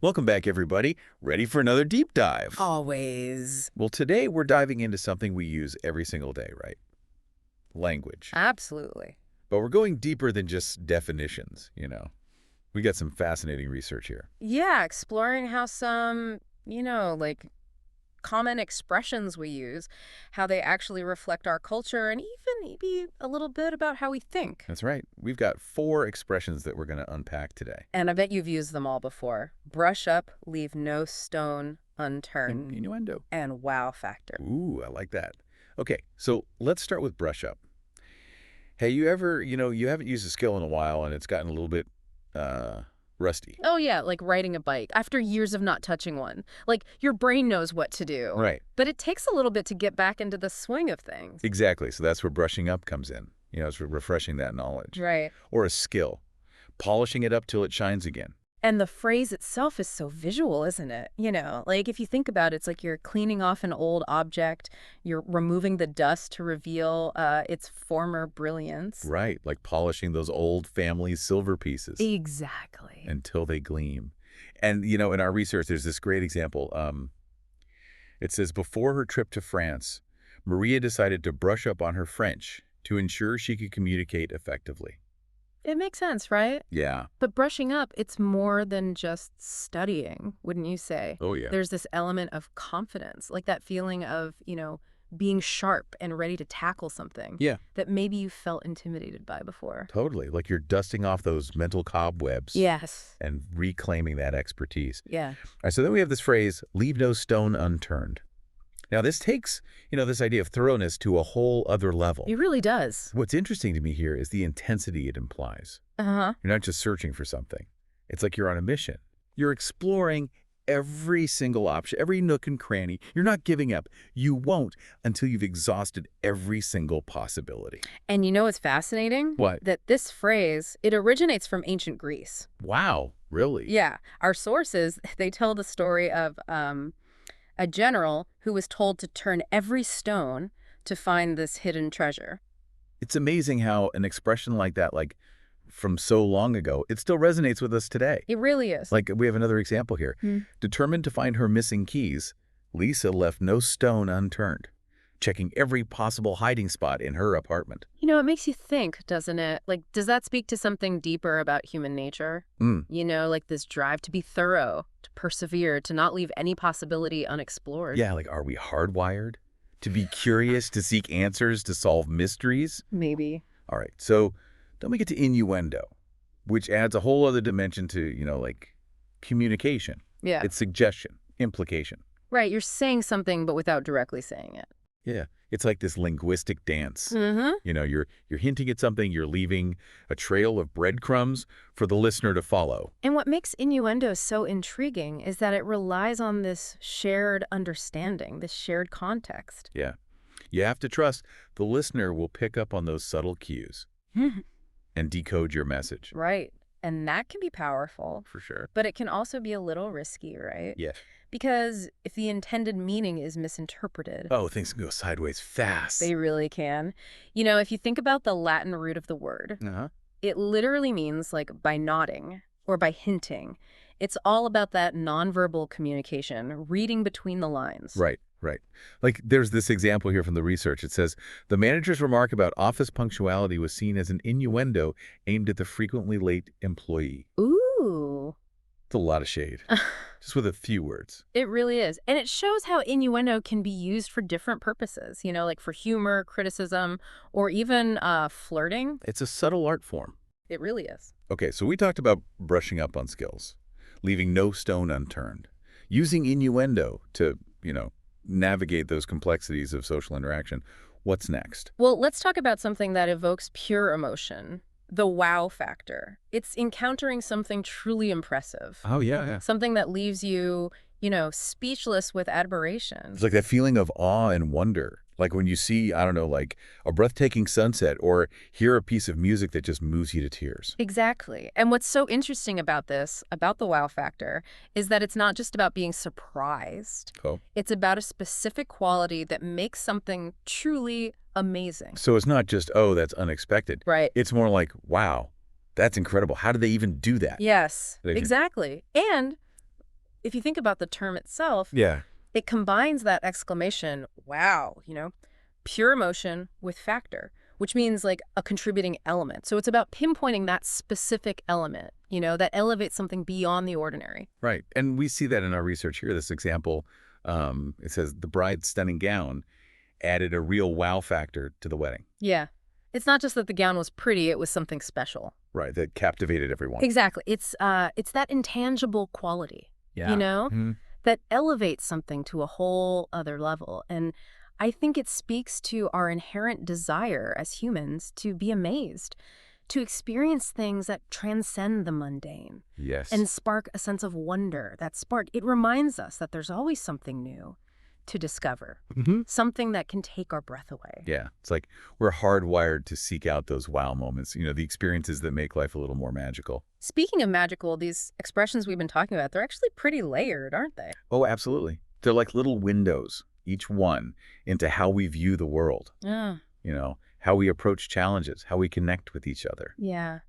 Welcome back, everybody. Ready for another deep dive? Always. Well, today we're diving into something we use every single day, right? Language. Absolutely. But we're going deeper than just definitions. We got some fascinating research here. Yeah, exploring how some, like common expressions we use, how they actually reflect our culture, and even maybe a little bit about how we think. That's right. We've got 4 expressions that we're going to unpack today. And I bet you've used them all before. Brush up, leave no stone unturned, Innuendo. and wow factor. Ooh, I like that. Okay, so let's start with brush up. Hey, you ever, you haven't used a skill in a while and it's gotten a little bit rusty. Oh, yeah, like riding a bike after years of not touching one. Like, your brain knows what to do. Right. But it takes a little bit to get back into the swing of things. Exactly. So that's where brushing up comes in. It's refreshing that knowledge. Right. Or a skill, polishing it up till it shines again. And the phrase itself is so visual, isn't it? Like if you think about it, it's like you're cleaning off an old object, you're removing the dust to reveal its former brilliance. Right, like polishing those old family silver pieces Exactly. until they gleam. And, in our research, there's this great example. It says, before her trip to France, Maria decided to brush up on her French to ensure she could communicate effectively. It makes sense, right? Yeah. But brushing up, it's more than just studying, wouldn't you say? Oh, yeah. There's this element of confidence, like that feeling of, being sharp and ready to tackle something. Yeah. That maybe you felt intimidated by before. Totally. Like you're dusting off those mental cobwebs. Yes. And reclaiming that expertise. Yeah. All right, so then we have this phrase, leave no stone unturned. Now, this takes, this idea of thoroughness to a whole other level. It really does. What's interesting to me here is the intensity it implies. Uh-huh. You're not just searching for something. It's like you're on a mission. You're exploring every single option, every nook and cranny. You're not giving up. You won't until you've exhausted every single possibility. And you know what's fascinating? What? That this phrase, it originates from ancient Greece. Wow, really? Yeah. Our sources, they tell the story of a general who was told to turn every stone to find this hidden treasure. It's amazing how an expression like that, like from so long ago, it still resonates with us today. It really is. Like we have another example here. Determined to find her missing keys, Lisa left no stone unturned, checking every possible hiding spot in her apartment. It makes you think, doesn't it? Like, does that speak to something deeper about human nature? Like this drive to be thorough, to persevere, to not leave any possibility unexplored. Yeah, like are we hardwired to be curious, to seek answers, to solve mysteries? Maybe. All right, so then we get to innuendo, which adds a whole other dimension to, like communication. Yeah. It's suggestion, implication. Right, you're saying something but without directly saying it. Yeah, it's like this linguistic dance. Mm-hmm. You're hinting at something, you're leaving a trail of breadcrumbs for the listener to follow. And what makes innuendo so intriguing is that it relies on this shared understanding, this shared context. Yeah. You have to trust the listener will pick up on those subtle cues and decode your message. Right. And that can be powerful. For sure. But it can also be a little risky, right? Yeah. Because if the intended meaning is misinterpreted... Oh, things can go sideways fast. They really can. If you think about the Latin root of the word, it literally means like by nodding or by hinting. It's all about that nonverbal communication, reading between the lines. Right. Like there's this example here from the research. It says, the manager's remark about office punctuality was seen as an innuendo aimed at the frequently late employee. Ooh. It's a lot of shade, just with a few words. It really is. And it shows how innuendo can be used for different purposes, like for humor, criticism, or even flirting. It's a subtle art form. It really is. Okay, so we talked about brushing up on skills, leaving no stone unturned, using innuendo to, navigate those complexities of social interaction. What's next? Well, let's talk about something that evokes pure emotion. The wow factor. It's encountering something truly impressive. Oh, yeah. Something that leaves you, speechless with admiration. It's like that feeling of awe and wonder. Like when you see, I don't know, like a breathtaking sunset or hear a piece of music that just moves you to tears. Exactly. And what's so interesting about this, about the wow factor, is that it's not just about being surprised. Oh. It's about a specific quality that makes something truly amazing. So it's not just, oh, that's unexpected. Right. It's more like, wow, that's incredible. How did they even do that? Yes, exactly. And if you think about the term itself, Yeah. it combines that exclamation, wow, pure emotion with factor, which means like a contributing element. So it's about pinpointing that specific element, that elevates something beyond the ordinary. Right. And we see that in our research here. This example, it says the bride's stunning gown added a real wow factor to the wedding. Yeah. It's not just that the gown was pretty, it was something special. Right. That captivated everyone. Exactly. It's that intangible quality, that elevates something to a whole other level. And I think it speaks to our inherent desire as humans to be amazed, to experience things that transcend the mundane. Yes. And spark a sense of wonder. That spark, it reminds us that there's always something new to discover, something that can take our breath away. Yeah. It's like we're hardwired to seek out those wow moments, the experiences that make life a little more magical. Speaking of magical, these expressions we've been talking about, they're actually pretty layered, aren't they? Oh, absolutely. They're like little windows, each one, into how we view the world. Yeah. How we approach challenges, how we connect with each other. Yeah.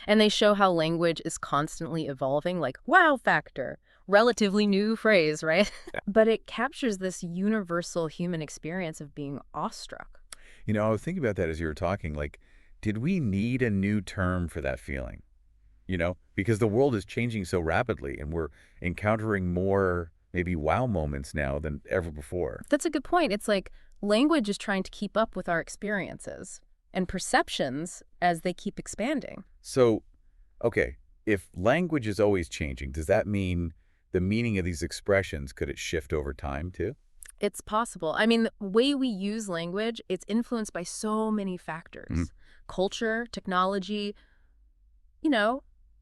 And they show how language is constantly evolving, like wow factor, relatively new phrase, right? Yeah. But it captures this universal human experience of being awestruck. I was thinking about that as you were talking, like, did we need a new term for that feeling? Because the world is changing so rapidly and we're encountering more maybe wow moments now than ever before. That's a good point. It's like language is trying to keep up with our experiences and perceptions as they keep expanding. So, okay, if language is always changing, does that mean the meaning of these expressions, could it shift over time too? It's possible. I mean, the way we use language, it's influenced by so many factors. Culture, technology,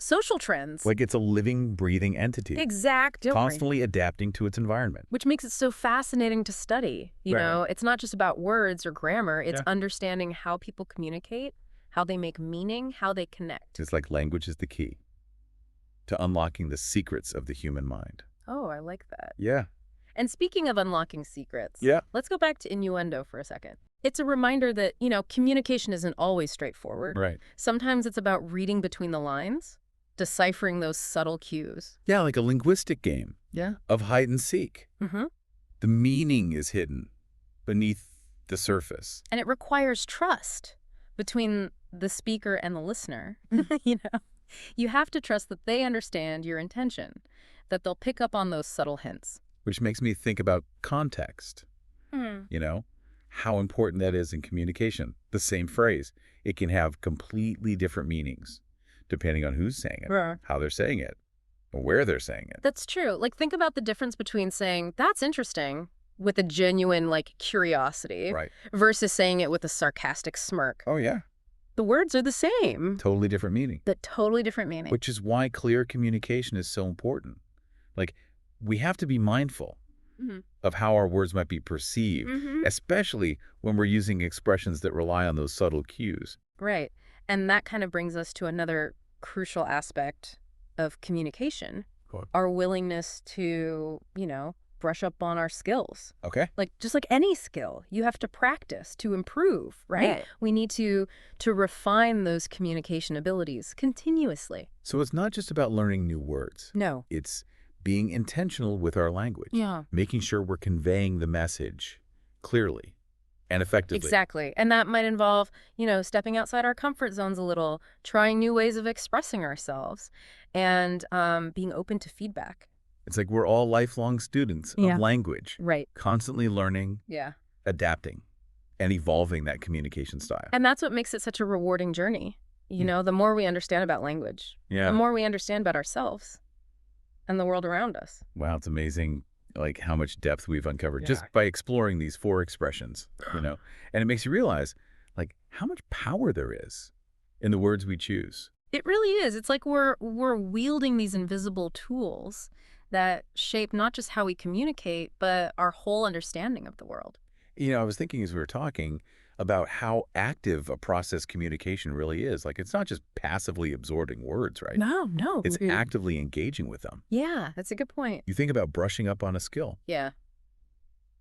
social trends. Like it's a living, breathing entity. Exactly. Constantly adapting to its environment. Which makes it so fascinating to study. It's not just about words or grammar. It's understanding how people communicate, how they make meaning, how they connect. It's like language is the key to unlocking the secrets of the human mind. Oh, I like that. Yeah. And speaking of unlocking secrets, let's go back to innuendo for a second. It's a reminder that, communication isn't always straightforward. Right. Sometimes it's about reading between the lines, deciphering those subtle cues. Yeah, like a linguistic game. Yeah. Of hide and seek. Mm-hmm. The meaning is hidden beneath the surface. And it requires trust between the speaker and the listener. You have to trust that they understand your intention, that they'll pick up on those subtle hints. Which makes me think about context. How important that is in communication. The same phrase, it can have completely different meanings depending on who's saying it, how they're saying it, or where they're saying it. That's true. Like, think about the difference between saying, that's interesting, with a genuine, curiosity, versus saying it with a sarcastic smirk. Oh, yeah. The words are the same. Totally different meaning. The totally different meaning. Which is why clear communication is so important. Like, we have to be mindful of how our words might be perceived, especially when we're using expressions that rely on those subtle cues. Right. And that kind of brings us to another crucial aspect of communication, our willingness to, brush up on our skills. Okay. Just like any skill, you have to practice to improve, right? We need to refine those communication abilities continuously. So it's not just about learning new words. No. It's being intentional with our language. Yeah. Making sure we're conveying the message clearly and effectively. Exactly. And that might involve, stepping outside our comfort zones a little, trying new ways of expressing ourselves, and being open to feedback. It's like we're all lifelong students of language. Right. Constantly learning, adapting, and evolving that communication style. And that's what makes it such a rewarding journey. The more we understand about language, the more we understand about ourselves and the world around us. Wow, it's amazing how much depth we've uncovered just by exploring these 4 expressions, And it makes you realize how much power there is in the words we choose. It really is. It's like we're wielding these invisible tools that shape not just how we communicate, but our whole understanding of the world. I was thinking as we were talking about how active a process communication really is. It's not just passively absorbing words, right? No. It's actively engaging with them. Yeah, that's a good point. You think about brushing up on a skill. Yeah.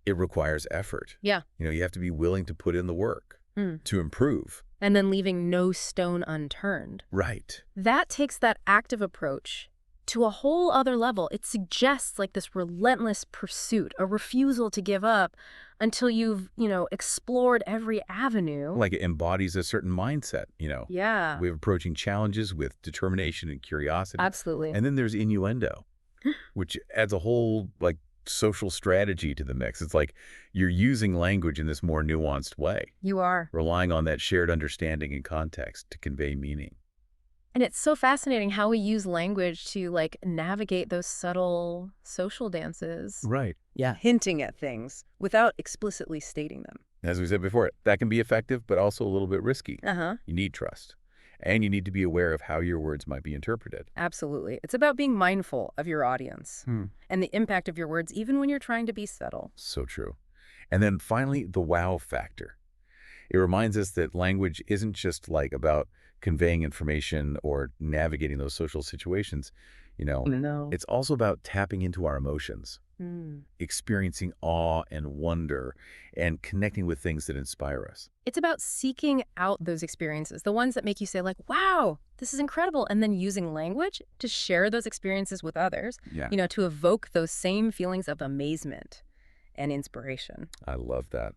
It requires effort. Yeah. You have to be willing to put in the work to improve. And then leaving no stone unturned. Right. That takes that active approach to a whole other level. It suggests like this relentless pursuit, a refusal to give up until you've, explored every avenue. Like it embodies a certain mindset, Yeah, We're approaching challenges with determination and curiosity. absolutely. And then there's innuendo, which adds a whole, like, social strategy to the mix. It's like you're using language in this more nuanced way, You are. relying on that shared understanding and context to convey meaning. And it's so fascinating how we use language to like navigate those subtle social dances. Right. Yeah, hinting at things without explicitly stating them. As we said before, that can be effective, but also a little bit risky. Uh-huh. You need trust. And you need to be aware of how your words might be interpreted. Absolutely. It's about being mindful of your audience Hmm. and the impact of your words, even when you're trying to be subtle. So true. And then finally, the wow factor. It reminds us that language isn't just like about conveying information or navigating those social situations. No. It's also about tapping into our emotions, experiencing awe and wonder, and connecting with things that inspire us. It's about seeking out those experiences, the ones that make you say like, wow, this is incredible. And then using language to share those experiences with others, Yeah. to evoke those same feelings of amazement and inspiration. I love that.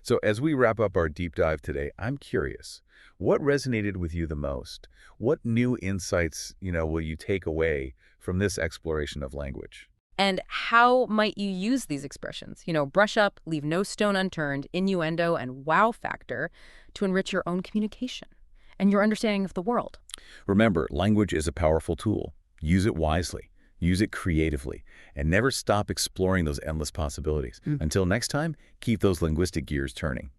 So as we wrap up our deep dive today, I'm curious, what resonated with you the most? What new insights, will you take away from this exploration of language? And how might you use these expressions? Brush up, leave no stone unturned, innuendo, and wow factor to enrich your own communication and your understanding of the world. Remember, language is a powerful tool. Use it wisely. Use it creatively. And never stop exploring those endless possibilities. Until next time, keep those linguistic gears turning.